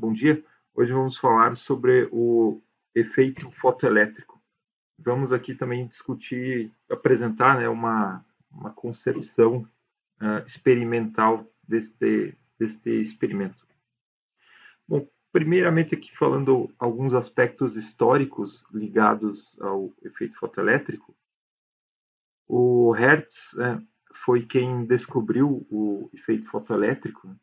bom dia. Hoje vamos falar sobre o efeito fotoelétrico. Vamos aqui também discutir, apresentar, né, uma concepção experimental deste experimento. Bom, primeiramente aqui falando alguns aspectos históricos ligados ao efeito fotoelétrico. O Hertz foi quem descobriu o efeito fotoelétrico.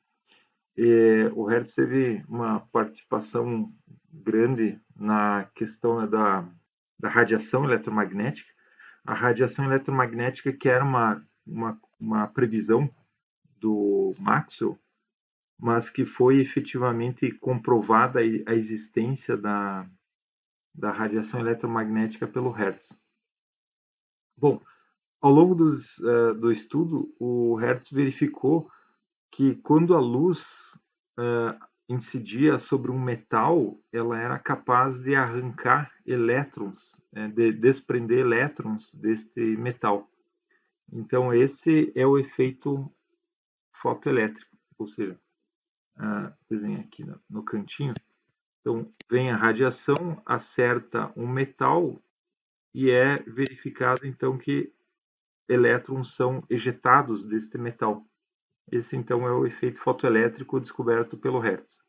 O Hertz teve uma participação grande na questão da radiação eletromagnética. A radiação eletromagnética, que era uma previsão do Maxwell, mas que foi efetivamente comprovada a existência da radiação eletromagnética pelo Hertz. Bom, ao longo do estudo, o Hertz verificou que quando a luz incidia sobre um metal, ela era capaz de arrancar elétrons, de desprender elétrons deste metal. Então, esse é o efeito fotoelétrico, ou seja, desenho aqui no cantinho. Então, vem a radiação, acerta um metal e é verificado, então, que elétrons são ejetados deste metal. Esse, então, é o efeito fotoelétrico descoberto pelo Hertz.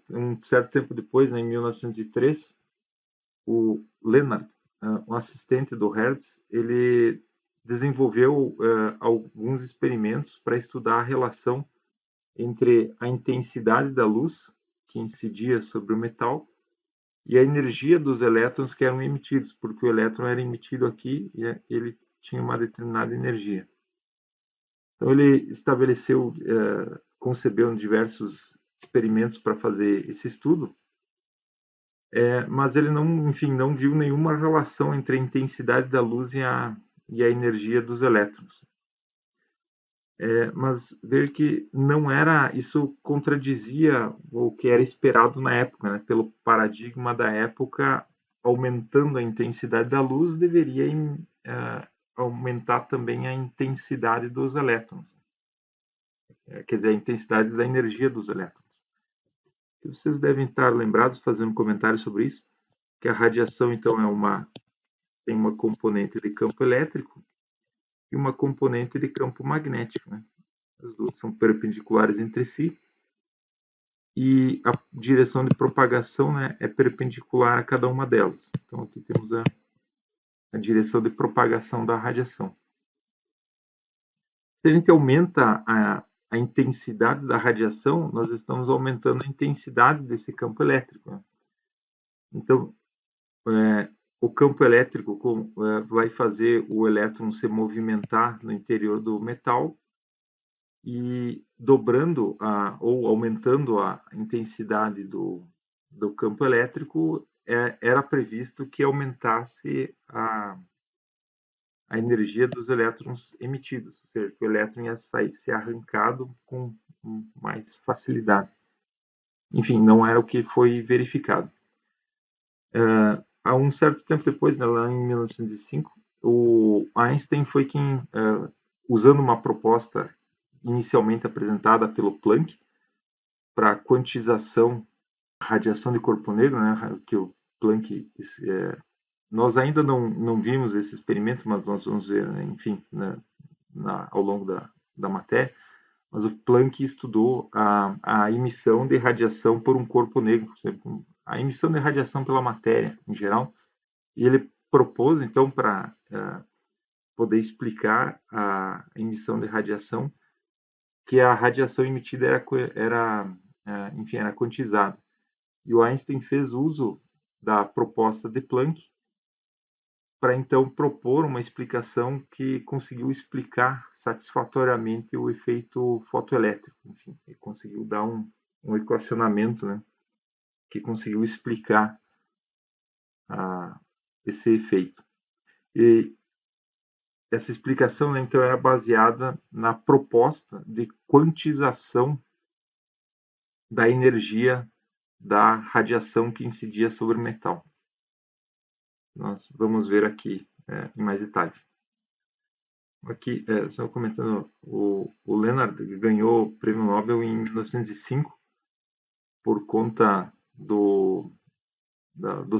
Um certo tempo depois, né, em 1903, o Lennard, um assistente do Hertz, ele desenvolveu alguns experimentos para estudar a relação entre a intensidade da luz que incidia sobre o metal e a energia dos elétrons que eram emitidos, porque o elétron era emitido aqui e ele tinha uma determinada energia. Então ele estabeleceu, concebeu diversos experimentos para fazer esse estudo, mas ele não, enfim, não viu nenhuma relação entre a intensidade da luz e a energia dos elétrons. Mas ver que não era, isso contradizia o que era esperado na época, né? Pelo paradigma da época, aumentando a intensidade da luz, deveria aumentar também a intensidade dos elétrons, quer dizer, a intensidade da energia dos elétrons. E vocês devem estar lembrados, fazendo comentários sobre isso, que a radiação, então, tem uma componente de campo elétrico e uma componente de campo magnético, né? As duas são perpendiculares entre si e a direção de propagação, né, é perpendicular a cada uma delas. Então, aqui temos a direção de propagação da radiação. Se a gente aumenta a intensidade da radiação, nós estamos aumentando a intensidade desse campo elétrico, né? Então, o campo elétrico vai fazer o elétron se movimentar no interior do metal e dobrando ou aumentando a intensidade do campo elétrico, era previsto que aumentasse a energia dos elétrons emitidos, ou seja, que o elétron ia ser arrancado com mais facilidade. Enfim, não era o que foi verificado. Há um certo tempo depois, né, lá em 1905, o Einstein foi quem, usando uma proposta inicialmente apresentada pelo Planck para quantização da radiação de corpo negro, né, que o Planck, nós ainda não vimos esse experimento, mas nós vamos ver, né, enfim, ao longo da matéria. Mas o Planck estudou a emissão de radiação por um corpo negro, a emissão de radiação pela matéria em geral, e ele propôs, então, para poder explicar a emissão de radiação, que a radiação emitida era quantizada. E o Einstein fez uso da proposta de Planck para então propor uma explicação que conseguiu explicar satisfatoriamente o efeito fotoelétrico. Enfim, ele conseguiu dar um equacionamento, né, que conseguiu explicar esse efeito. E essa explicação, né, então, era baseada na proposta de quantização da energia da radiação que incidia sobre o metal. Nós vamos ver aqui em mais detalhes. Aqui, só comentando, o Lennard ganhou o prêmio Nobel em 1905 por conta dos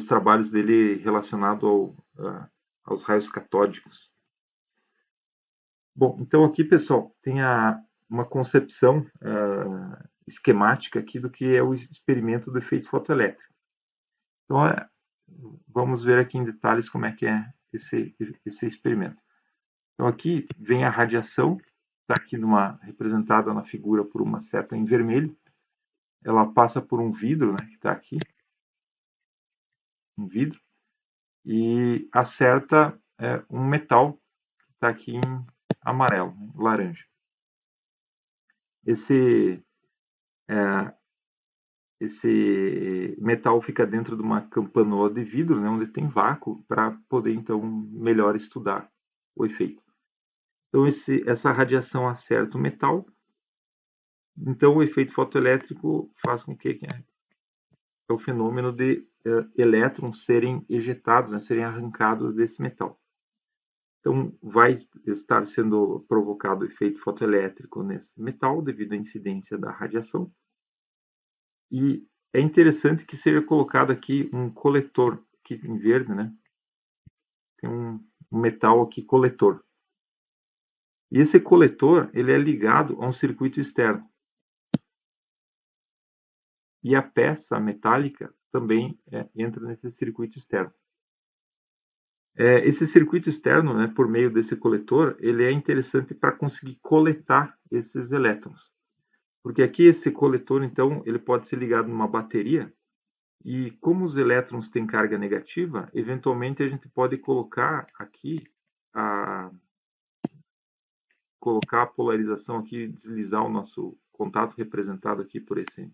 trabalhos dele relacionados aos raios catódicos. Bom, então aqui, pessoal, tem uma concepção esquemática aqui do que é o experimento do efeito fotoelétrico. Então, vamos ver aqui em detalhes como é que é esse experimento. Então, aqui vem a radiação, está aqui representada na figura por uma seta em vermelho. Ela passa por um vidro, né, que está aqui, um vidro, e acerta um metal que está aqui em amarelo, laranja. Esse metal fica dentro de uma campanola de vidro, né, onde tem vácuo, para poder, então, melhor estudar o efeito. Então, essa radiação acerta o metal. Então, o efeito fotoelétrico faz com que é o fenômeno de elétrons serem ejetados, né, serem arrancados desse metal. Então, vai estar sendo provocado o efeito fotoelétrico nesse metal devido à incidência da radiação. E é interessante que seja colocado aqui um coletor, aqui em verde, né? Tem um metal aqui coletor. E esse coletor, ele é ligado a um circuito externo. E a peça metálica também entra nesse circuito externo. Esse circuito externo, né, por meio desse coletor, ele é interessante para conseguir coletar esses elétrons. Porque aqui esse coletor, então, ele pode ser ligado numa bateria e como os elétrons têm carga negativa, eventualmente a gente pode colocar aqui colocar a polarização aqui, deslizar o nosso contato representado aqui por esse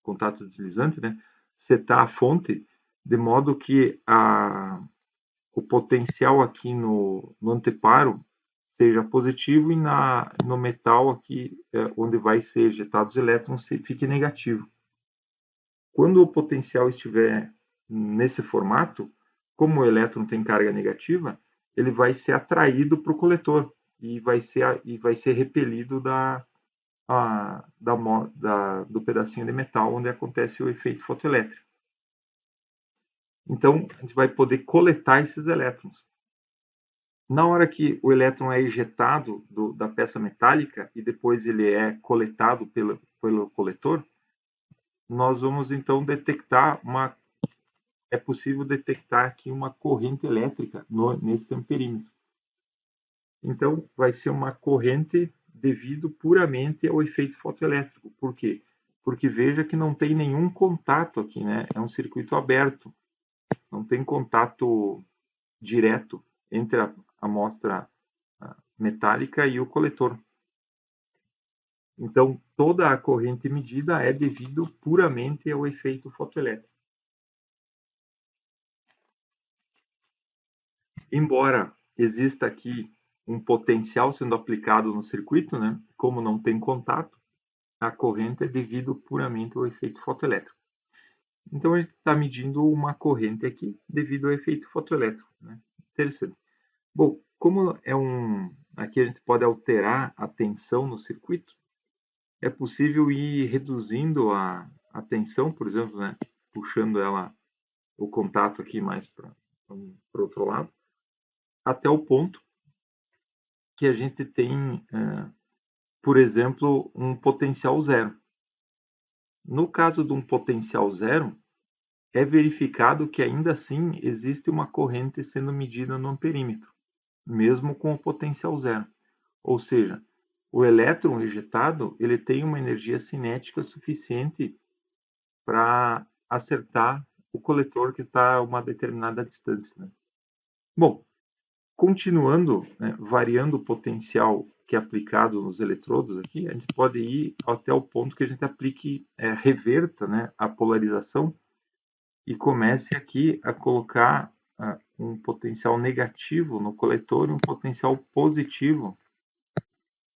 contato deslizante, né? Setar a fonte de modo que o potencial aqui no anteparo seja positivo e no metal aqui, onde vai ser ejetados os elétrons, fique negativo. Quando o potencial estiver nesse formato, como o elétron tem carga negativa, ele vai ser atraído para o coletor e vai ser repelido do pedacinho de metal onde acontece o efeito fotoelétrico. Então, a gente vai poder coletar esses elétrons. Na hora que o elétron é ejetado da peça metálica e depois ele é coletado pelo coletor, nós vamos então detectar é possível detectar aqui uma corrente elétrica nesse amperímetro. Então, vai ser uma corrente devido puramente ao efeito fotoelétrico. Por quê? Porque veja que não tem nenhum contato aqui, né? É um circuito aberto. Não tem contato direto entre a amostra metálica e o coletor. Então, toda a corrente medida é devido puramente ao efeito fotoelétrico. Embora exista aqui um potencial sendo aplicado no circuito, né? Como não tem contato, a corrente é devido puramente ao efeito fotoelétrico. Então, a gente está medindo uma corrente aqui devido ao efeito fotoelétrico. Né? Interessante. Bom, como aqui a gente pode alterar a tensão no circuito, é possível ir reduzindo a tensão, por exemplo, né? Puxando o contato aqui mais para o outro lado, até o ponto que a gente tem, por exemplo, um potencial zero. No caso de um potencial zero, é verificado que ainda assim existe uma corrente sendo medida no amperímetro, mesmo com o potencial zero. Ou seja, o elétron ejetado ele tem uma energia cinética suficiente para acertar o coletor que está a uma determinada distância. Né? Bom, continuando, né, variando o potencial que é aplicado nos eletrodos aqui, a gente pode ir até o ponto que a gente reverta, né, a polarização e comece aqui a colocar um potencial negativo no coletor e um potencial positivo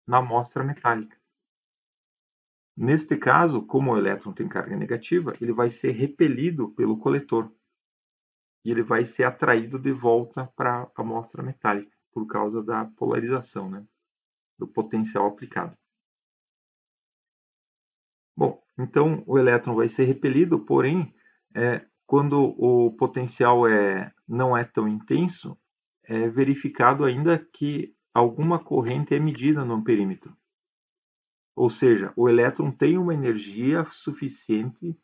na amostra metálica. Neste caso, como o elétron tem carga negativa, ele vai ser repelido pelo coletor e ele vai ser atraído de volta para a amostra metálica por causa da polarização, né, do potencial aplicado. Bom, Então, o elétron vai ser repelido, porém, quando o potencial não é tão intenso, é verificado ainda que alguma corrente é medida no perímetro. Ou seja, o elétron tem uma energia suficiente,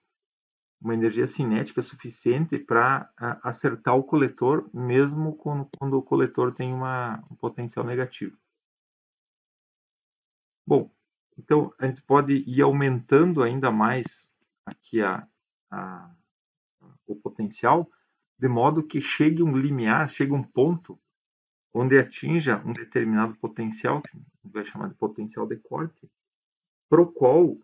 uma energia cinética suficiente para acertar o coletor, mesmo quando o coletor tem um potencial negativo. Bom, então a gente pode ir aumentando ainda mais aqui o potencial, de modo que chegue um limiar, chegue um ponto onde atinja um determinado potencial, que a gente vai chamar de potencial de corte, para o qual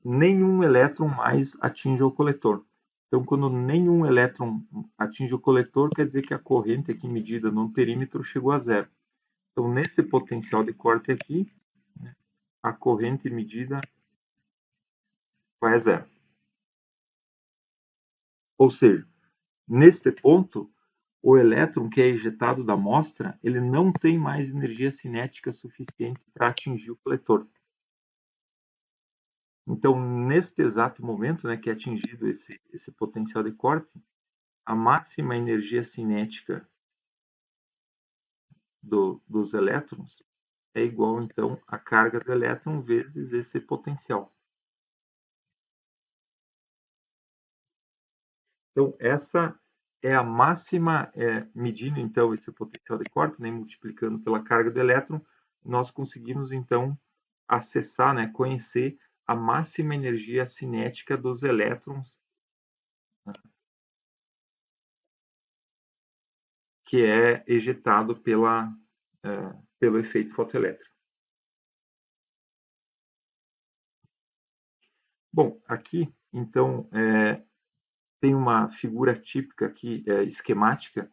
nenhum elétron mais atinge o coletor. Então, quando nenhum elétron atinge o coletor, quer dizer que a corrente aqui medida no perímetro chegou a zero. Então, nesse potencial de corte aqui, a corrente medida vai a zero. Ou seja, neste ponto, o elétron que é ejetado da amostra, ele não tem mais energia cinética suficiente para atingir o coletor. Então, neste exato momento, né, que é atingido esse potencial de corte, a máxima energia cinética dos elétrons é igual, então, à carga do elétron vezes esse potencial. Então, essa é a máxima, medindo, então, esse potencial de corte, né, multiplicando pela carga do elétron, nós conseguimos, então, acessar, né, conhecer a máxima energia cinética dos elétrons, né, que é ejetado pelo efeito fotoelétrico. Bom, aqui, então, tem uma figura típica aqui, esquemática,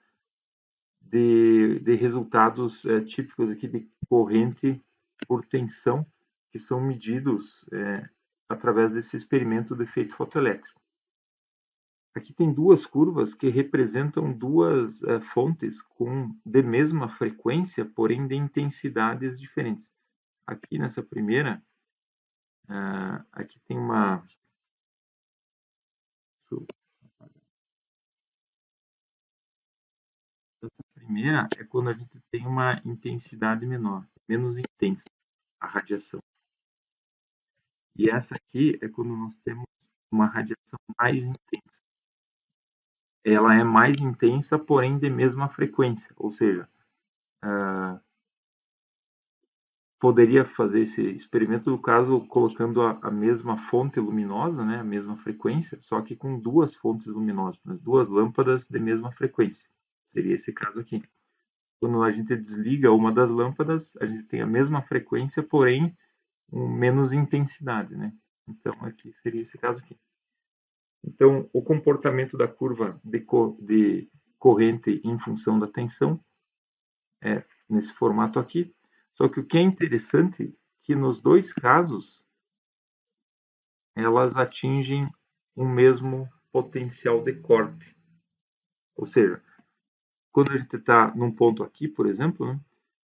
de resultados típicos aqui de corrente por tensão, que são medidos através desse experimento do efeito fotoelétrico. Aqui tem duas curvas que representam duas fontes de mesma frequência, porém de intensidades diferentes. Aqui nessa primeira, aqui tem uma... Essa primeira é quando a gente tem uma intensidade menor, menos intensa, a radiação. E essa aqui é quando nós temos uma radiação mais intensa. Ela é mais intensa, porém de mesma frequência, ou seja, poderia fazer esse experimento, no caso, colocando a mesma fonte luminosa, né, a mesma frequência, só que com duas fontes luminosas, duas lâmpadas de mesma frequência. Seria esse caso aqui. Quando a gente desliga uma das lâmpadas, a gente tem a mesma frequência, porém com menos intensidade, né? Então, aqui seria esse caso aqui. Então, o comportamento da curva de corrente em função da tensão é nesse formato aqui. Só que o que é interessante é que nos dois casos elas atingem o mesmo potencial de corte. Ou seja, quando a gente está num ponto aqui, por exemplo, né,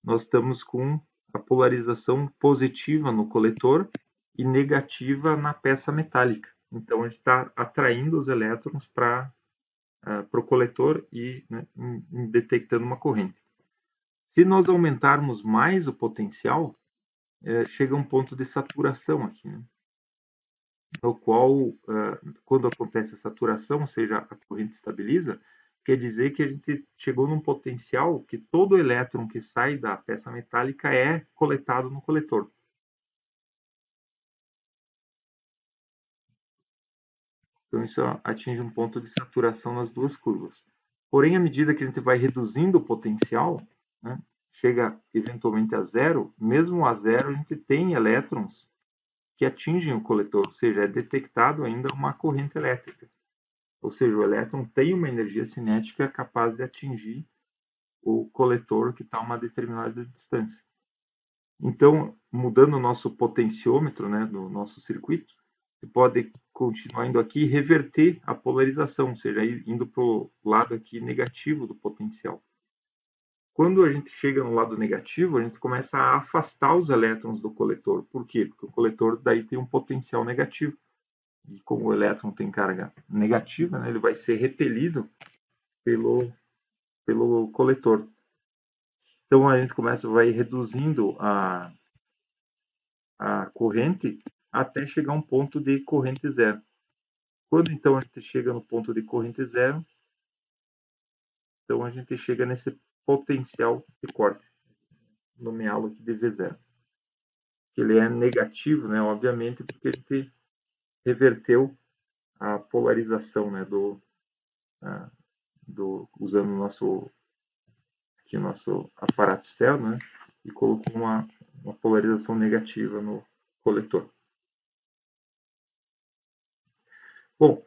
nós estamos com a polarização positiva no coletor e negativa na peça metálica. Então, a gente está atraindo os elétrons para o coletor e, né, detectando uma corrente. Se nós aumentarmos mais o potencial, chega a um ponto de saturação aqui, né? No qual, quando acontece a saturação, ou seja, a corrente estabiliza, quer dizer que a gente chegou num potencial que todo elétron que sai da peça metálica é coletado no coletor. Então, isso atinge um ponto de saturação nas duas curvas. Porém, à medida que a gente vai reduzindo o potencial, né, chega eventualmente a zero, mesmo a zero a gente tem elétrons que atingem o coletor, ou seja, é detectado ainda uma corrente elétrica. Ou seja, o elétron tem uma energia cinética capaz de atingir o coletor que está a uma determinada distância. Então, mudando o nosso potenciômetro, né, do nosso circuito, você pode continuar indo aqui e reverter a polarização, ou seja, indo para o lado aqui negativo do potencial. Quando a gente chega no lado negativo, a gente começa a afastar os elétrons do coletor. Por quê? Porque o coletor daí tem um potencial negativo. E como o elétron tem carga negativa, né, ele vai ser repelido pelo coletor. Então a gente vai reduzindo a corrente até chegar a um ponto de corrente zero. Quando então a gente chega no ponto de corrente zero, então a gente chega nesse potencial de corte, nomeá-lo aqui de V0. Ele é negativo, né, obviamente, porque a gente reverteu a polarização, né, usando o nosso aparato externo, né, e colocou uma polarização negativa no coletor. Bom,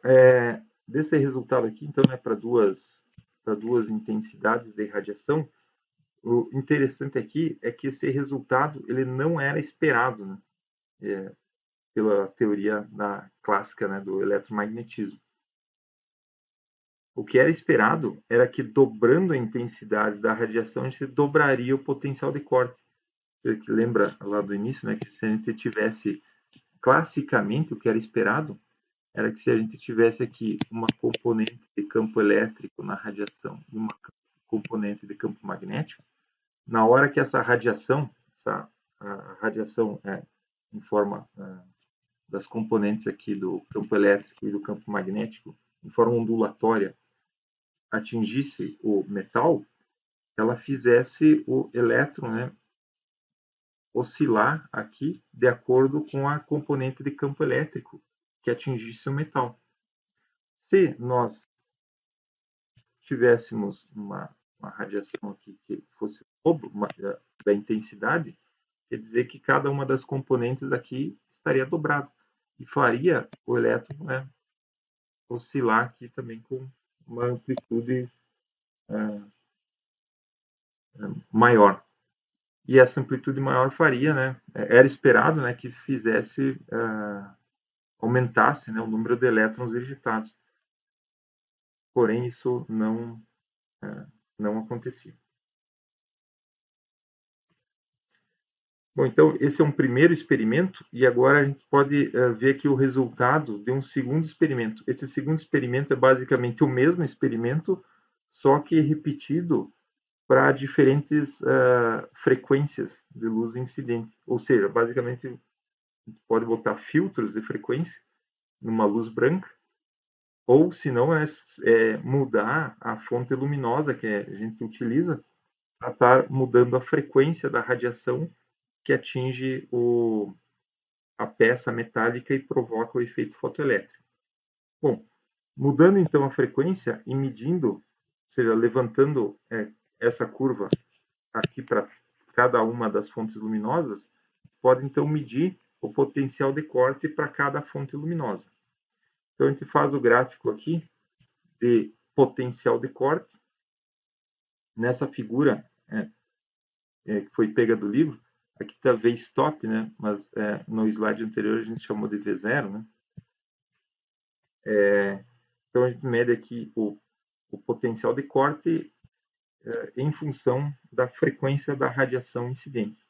desse resultado aqui, então, né, para duas intensidades de radiação, o interessante aqui é que esse resultado ele não era esperado, né, pela teoria clássica, né, do eletromagnetismo. O que era esperado era que dobrando a intensidade da radiação, a gente dobraria o potencial de corte. Que lembra lá do início, né, que se a gente tivesse classicamente o que era esperado, era que se a gente tivesse aqui uma componente de campo elétrico na radiação e uma componente de campo magnético, na hora que essa radiação, a radiação em forma das componentes aqui do campo elétrico e do campo magnético, em forma ondulatória, atingisse o metal, ela fizesse o elétron, né, oscilar aqui de acordo com a componente de campo elétrico que atingisse o metal. Se nós tivéssemos uma radiação aqui que fosse o dobro da intensidade, quer dizer que cada uma das componentes aqui estaria dobrada e faria o elétron, né, oscilar aqui também com uma amplitude maior. E essa amplitude maior faria, né, era esperado, né, que fizesse, aumentasse, né, o número de elétrons ejetados. Porém, isso não acontecia. Bom, então esse é um primeiro experimento e agora a gente pode ver aqui o resultado de um segundo experimento. Esse segundo experimento é basicamente o mesmo experimento, só que repetido para diferentes frequências de luz incidente. Ou seja, basicamente a gente pode botar filtros de frequência numa luz branca, ou se não mudar a fonte luminosa que a gente utiliza para estar mudando a frequência da radiação que atinge a peça metálica e provoca o efeito fotoelétrico. Bom, mudando então a frequência e medindo, ou seja, levantando essa curva aqui para cada uma das fontes luminosas, pode então medir o potencial de corte para cada fonte luminosa. Então a gente faz o gráfico aqui de potencial de corte. Nessa figura que foi pega do livro, aqui está V stop, né? Mas no slide anterior a gente chamou de V0, né? Então a gente mede aqui o potencial de corte em função da frequência da radiação incidente.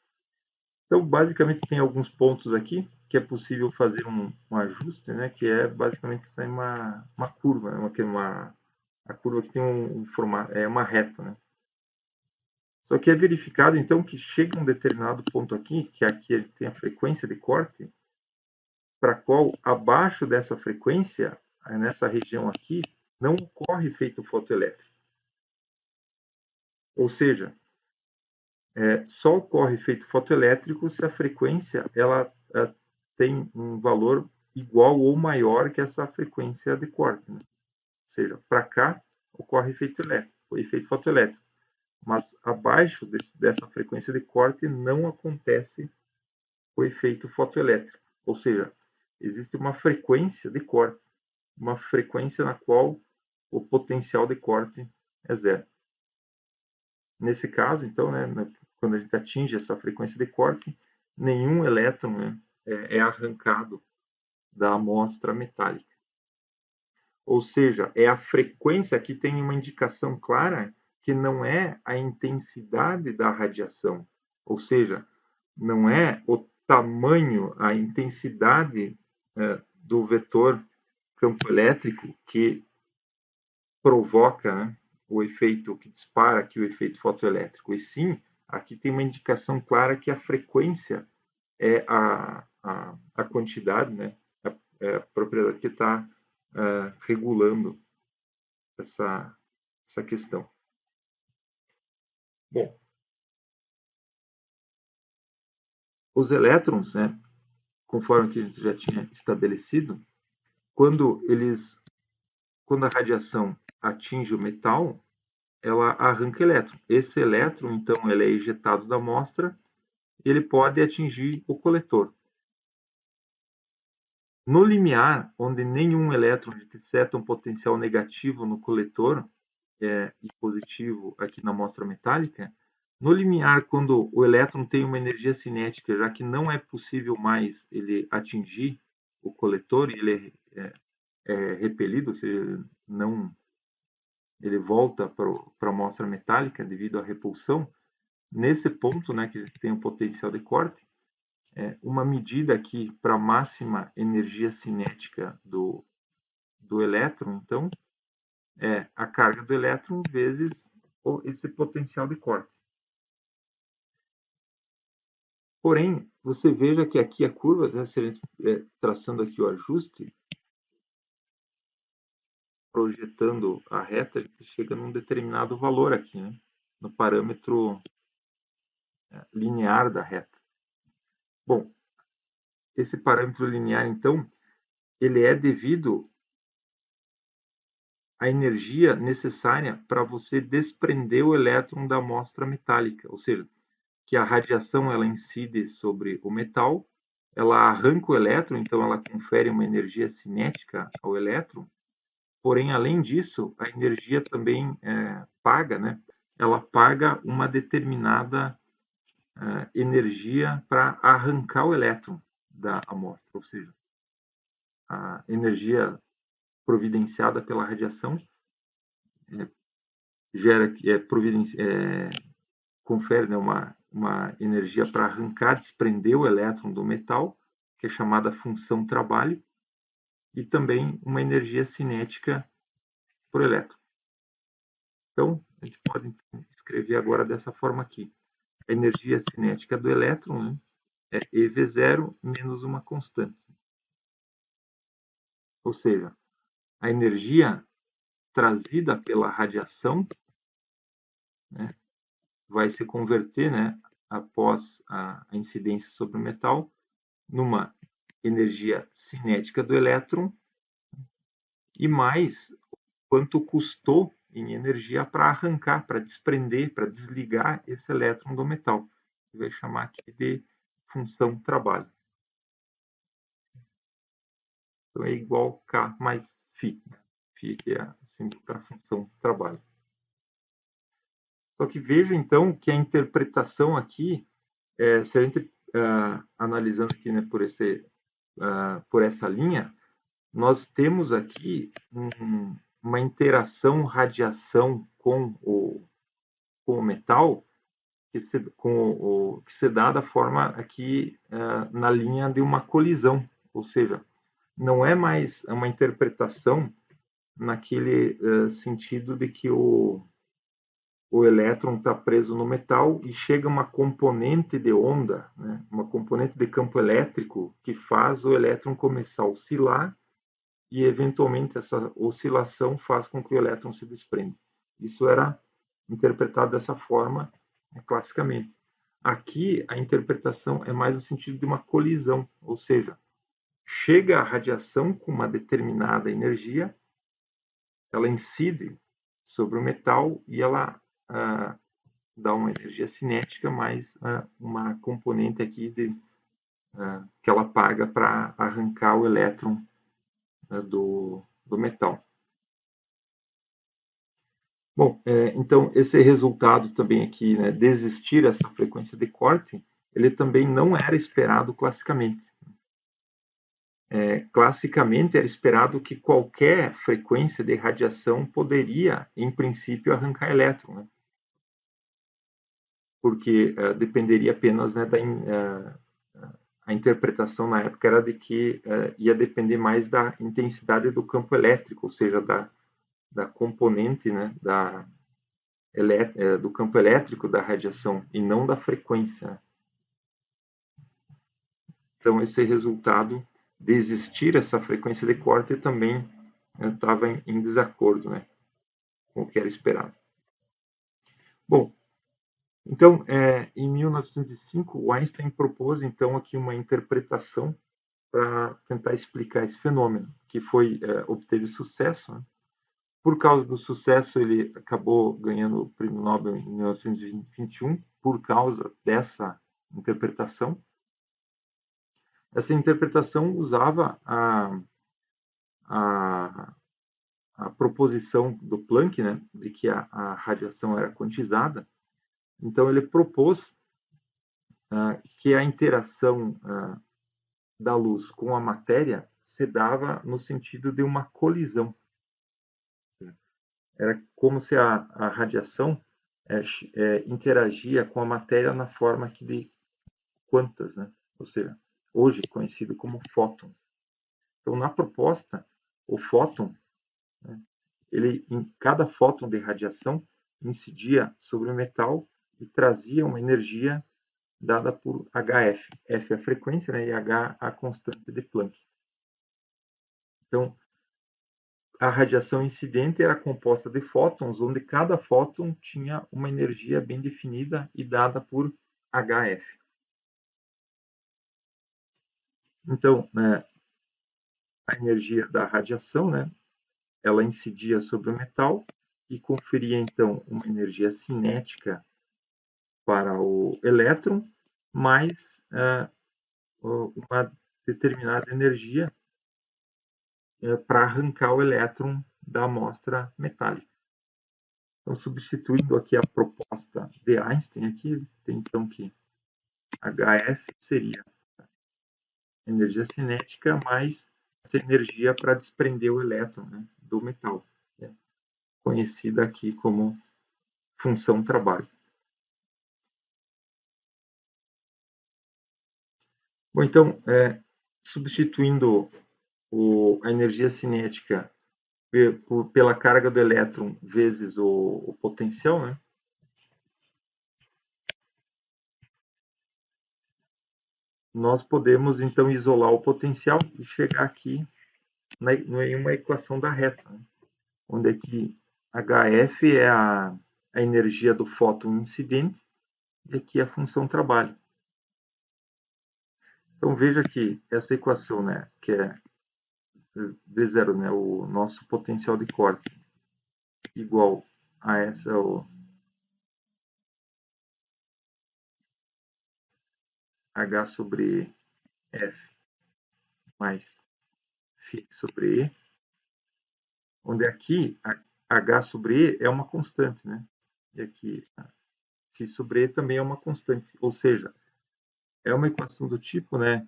Então basicamente tem alguns pontos aqui que é possível fazer um ajuste, né? Que é basicamente isso aí uma curva, né? A curva que tem um formato, é uma reta, né? Só que é verificado, então, que chega um determinado ponto aqui, que aqui ele tem a frequência de corte, para qual, abaixo dessa frequência, nessa região aqui, não ocorre efeito fotoelétrico. Ou seja, só ocorre efeito fotoelétrico se a frequência ela tem um valor igual ou maior que essa frequência de corte. Né? Ou seja, para cá ocorre efeito fotoelétrico. Mas abaixo dessa frequência de corte não acontece o efeito fotoelétrico. Ou seja, existe uma frequência de corte, uma frequência na qual o potencial de corte é zero. Nesse caso, então, né, quando a gente atinge essa frequência de corte, nenhum elétron, né, é arrancado da amostra metálica. Ou seja, é a frequência que tem uma indicação clara que não é a intensidade da radiação, ou seja, não é o tamanho, a intensidade do vetor campo elétrico que provoca, né, o efeito, que dispara aqui o efeito fotoelétrico, e sim, aqui tem uma indicação clara que a frequência é a quantidade, né, a propriedade que está regulando essa questão. Bom, os elétrons, né, conforme que a gente já tinha estabelecido, quando a radiação atinge o metal, ela arranca elétron. Esse elétron, então, ele é ejetado da amostra e ele pode atingir o coletor. No limiar, onde nenhum elétron detecta um potencial negativo no coletor e positivo aqui na amostra metálica, no limiar, quando o elétron tem uma energia cinética, já que não é possível mais ele atingir o coletor e ele é repelido, ou seja, não, ele volta para a amostra metálica devido à repulsão. Nesse ponto, né, que a gente tem um potencial de corte, uma medida aqui para a máxima energia cinética do elétron, então, é a carga do elétron vezes esse potencial de corte. Porém, você veja que aqui a curva, né, se a gente traçando aqui o ajuste, projetando a reta, a gente chega num determinado valor aqui, né, no parâmetro linear da reta. Bom, esse parâmetro linear, então, ele é devido à energia necessária para você desprender o elétron da amostra metálica, ou seja, que a radiação ela incide sobre o metal, ela arranca o elétron, então ela confere uma energia cinética ao elétron. Porém, além disso, a energia também paga, né? Ela paga uma determinada energia para arrancar o elétron da amostra, ou seja, a energia providenciada pela radiação gera confere, né, uma energia para arrancar, desprender o elétron do metal, que é chamada função trabalho, e também uma energia cinética por elétron. Então, a gente pode escrever agora dessa forma aqui. A energia cinética do elétron, né, é eV0 menos uma constante. Ou seja, a energia trazida pela radiação, né, vai se converter, né, após a incidência sobre o metal, numa energia cinética do elétron e mais quanto custou em energia para arrancar, para desprender, para desligar esse elétron do metal. Vai chamar aqui de função trabalho. Então é igual K mais φ. Φ que é símbolo para a função trabalho. Só que veja então que a interpretação aqui, se a gente analisando aqui, né, por essa linha, nós temos aqui uma interação radiação com o metal que se dá da forma aqui na linha de uma colisão, ou seja, não é mais uma interpretação naquele sentido de que o elétron está preso no metal e chega uma componente de onda, né, uma componente de campo elétrico que faz o elétron começar a oscilar e, eventualmente, essa oscilação faz com que o elétron se desprenda. Isso era interpretado dessa forma, classicamente. Aqui, a interpretação é mais no sentido de uma colisão, ou seja, chega a radiação com uma determinada energia, ela incide sobre o metal e ela dá uma energia cinética, mais uma componente aqui que ela paga para arrancar o elétron do metal. Bom, então esse resultado também aqui, né, desistir essa frequência de corte, ele também não era esperado classicamente. classicamente era esperado que qualquer frequência de radiação poderia, em princípio, arrancar elétron, né? Porque dependeria apenas, né, a interpretação na época era de que ia depender mais da intensidade do campo elétrico, ou seja, da componente, né, do campo elétrico da radiação e não da frequência. Então, esse resultado de existir essa frequência de corte também estava em desacordo, né, com o que era esperado. Bom, então, em 1905, o Einstein propôs então aqui uma interpretação para tentar explicar esse fenômeno, que obteve sucesso, né? Por causa do sucesso, ele acabou ganhando o Prêmio Nobel em 1921 por causa dessa interpretação. Essa interpretação usava a, a proposição do Planck, né, de que a radiação era quantizada. Então, ele propôs que a interação da luz com a matéria se dava no sentido de uma colisão. Era como se a radiação interagia com a matéria na forma de quantas, né? Ou seja, hoje conhecido como fóton. Então, na proposta, o fóton, né, em cada fóton de radiação incidia sobre o metal e trazia uma energia dada por HF. F é a frequência, né, e H a constante de Planck. Então, a radiação incidente era composta de fótons, onde cada fóton tinha uma energia bem definida e dada por HF. Então, né, a energia da radiação, né, ela incidia sobre o metal e conferia, então, uma energia cinética para o elétron, mais uma determinada energia para arrancar o elétron da amostra metálica. Então, substituindo aqui a proposta de Einstein, aqui tem então que HF seria energia cinética mais essa energia para desprender o elétron, né, do metal, né, conhecida aqui como função trabalho. Bom, então, substituindo a energia cinética pela carga do elétron vezes o potencial, né, nós podemos então isolar o potencial e chegar aqui em uma equação da reta, né, onde aqui HF é a energia do fóton incidente e aqui a função trabalho. Então veja que essa equação, né, que é V0, né, o nosso potencial de corte, igual a essa H sobre F mais φ sobre E, onde aqui H sobre E é uma constante, né? E aqui φ sobre E também é uma constante, ou seja, é uma equação do tipo, né?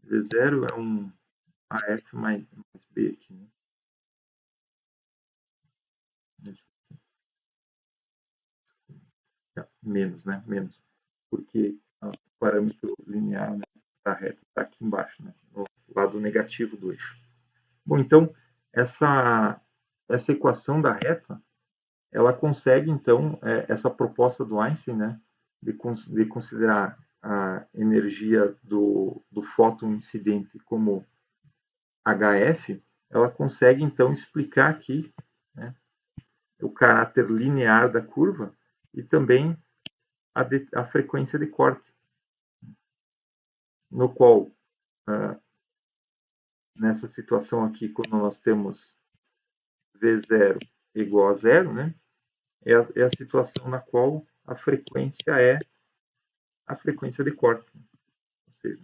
V0 é um AF mais B aqui, né? Menos, né? Menos. Porque o parâmetro linear, né, da reta está aqui embaixo, né? No lado negativo do eixo. Bom, então, essa equação da reta, ela consegue, então, essa proposta do Einstein, né, de considerar a energia do fóton incidente como HF, ela consegue, então, explicar aqui, né, o caráter linear da curva e também a frequência de corte, no qual, nessa situação aqui, quando nós temos V0 igual a zero, né, é a situação na qual a frequência é a frequência de corte. Ou seja,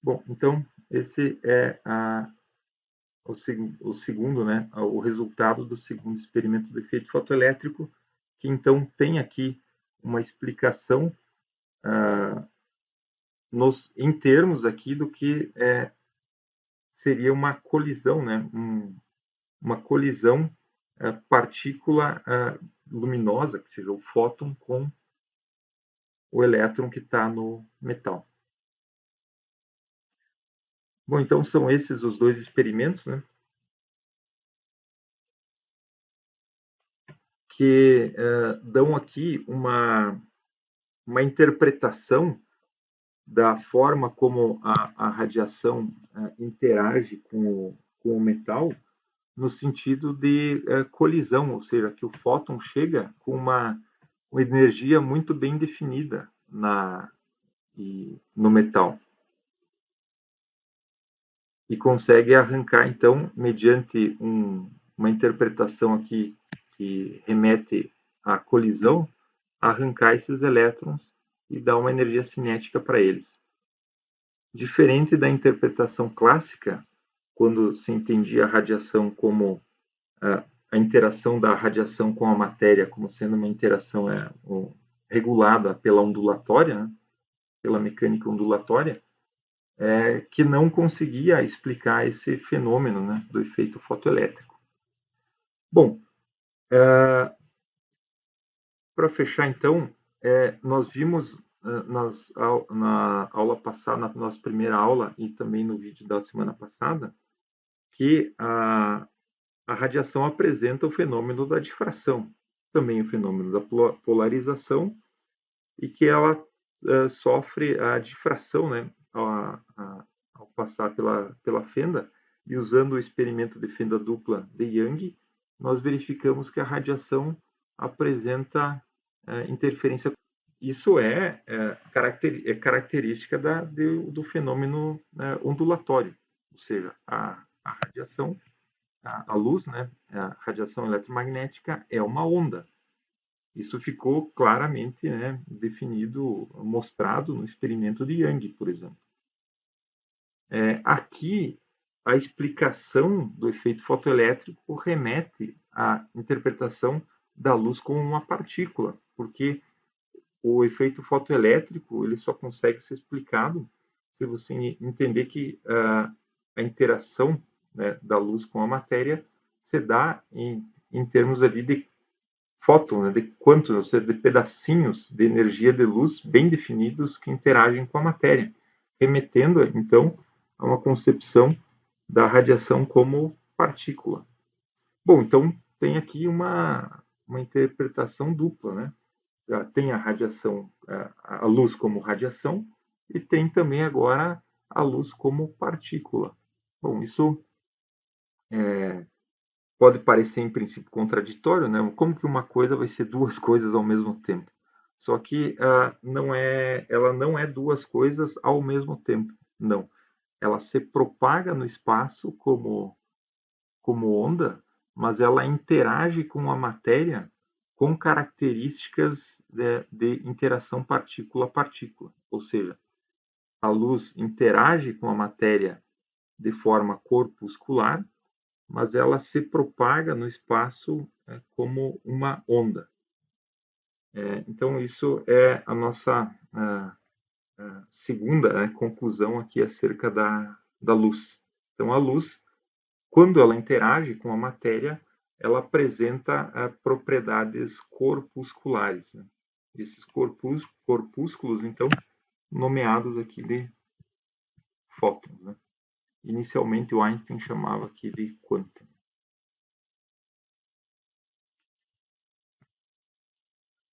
bom, então esse é o segundo, né, o resultado do segundo experimento do efeito fotoelétrico, que então tem aqui uma explicação em termos aqui do que seria uma colisão, né, uma colisão partícula luminosa, que seja o fóton, com o elétron que está no metal. Bom, então são esses os dois experimentos, né, que dão aqui uma interpretação da forma como a radiação interage com o metal, no sentido de colisão, ou seja, que o fóton chega com uma energia muito bem definida no metal e consegue arrancar, então, mediante uma interpretação aqui que remete à colisão, arrancar esses elétrons e dar uma energia cinética para eles. Diferente da interpretação clássica, quando se entendia a radiação como a interação da radiação com a matéria como sendo uma interação regulada pela ondulatória, né, pela mecânica ondulatória, que não conseguia explicar esse fenômeno, né, do efeito fotoelétrico. Bom, para fechar então, nós vimos na aula passada, na nossa primeira aula e também no vídeo da semana passada, que a radiação apresenta o fenômeno da difração, também o fenômeno da polarização, e que ela sofre a difração, né, ao passar pela fenda, e usando o experimento de fenda dupla de Young, nós verificamos que a radiação apresenta interferência. Isso é característica do fenômeno ondulatório, ou seja, a radiação, a luz, né, a radiação eletromagnética é uma onda. Isso ficou claramente, né, definido, mostrado no experimento de Young, por exemplo. Aqui, a explicação do efeito fotoelétrico remete à interpretação da luz como uma partícula, porque o efeito fotoelétrico ele só consegue ser explicado se você entender que a interação, né, da luz com a matéria se dá em termos ali de fóton, né, de quantos, ou seja, de pedacinhos de energia de luz bem definidos que interagem com a matéria, remetendo então a uma concepção da radiação como partícula. Bom, então tem aqui uma interpretação dupla, né? Tem a radiação, a luz como radiação, e tem também agora a luz como partícula. Bom, isso pode parecer em princípio contraditório, né? Como que uma coisa vai ser duas coisas ao mesmo tempo? Só que ela não é duas coisas ao mesmo tempo, não. Ela se propaga no espaço como onda, mas ela interage com a matéria com características de interação partícula-partícula. Ou seja, a luz interage com a matéria de forma corpuscular, mas ela se propaga no espaço como uma onda. Então, isso é a nossa segunda conclusão aqui acerca da luz. Então, a luz, quando ela interage com a matéria, ela apresenta propriedades corpusculares. Né? Esses corpúsculos, então, nomeados aqui de fótons. Né? Inicialmente, o Einstein chamava aqui de quantum.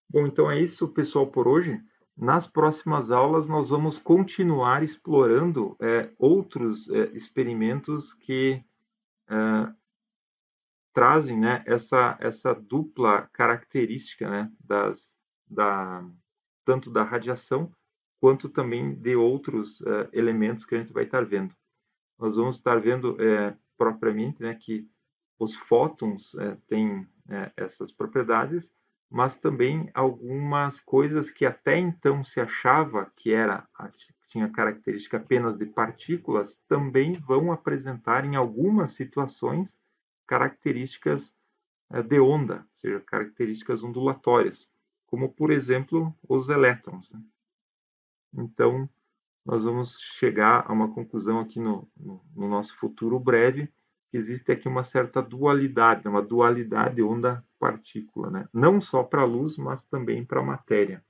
Bom, então é isso, pessoal, por hoje. Nas próximas aulas, nós vamos continuar explorando outros experimentos que trazem, né, essa dupla característica, né, tanto da radiação quanto também de outros elementos que a gente vai estar vendo. Nós vamos estar vendo propriamente, né, que os fótons têm essas propriedades, mas também algumas coisas que até então se achava que tinha característica apenas de partículas, também vão apresentar em algumas situações características de onda, ou seja, características ondulatórias, como por exemplo os elétrons. Então, nós vamos chegar a uma conclusão aqui no nosso futuro breve, que existe aqui uma certa dualidade, uma dualidade onda-partícula, né? Não só para a luz, mas também para a matéria.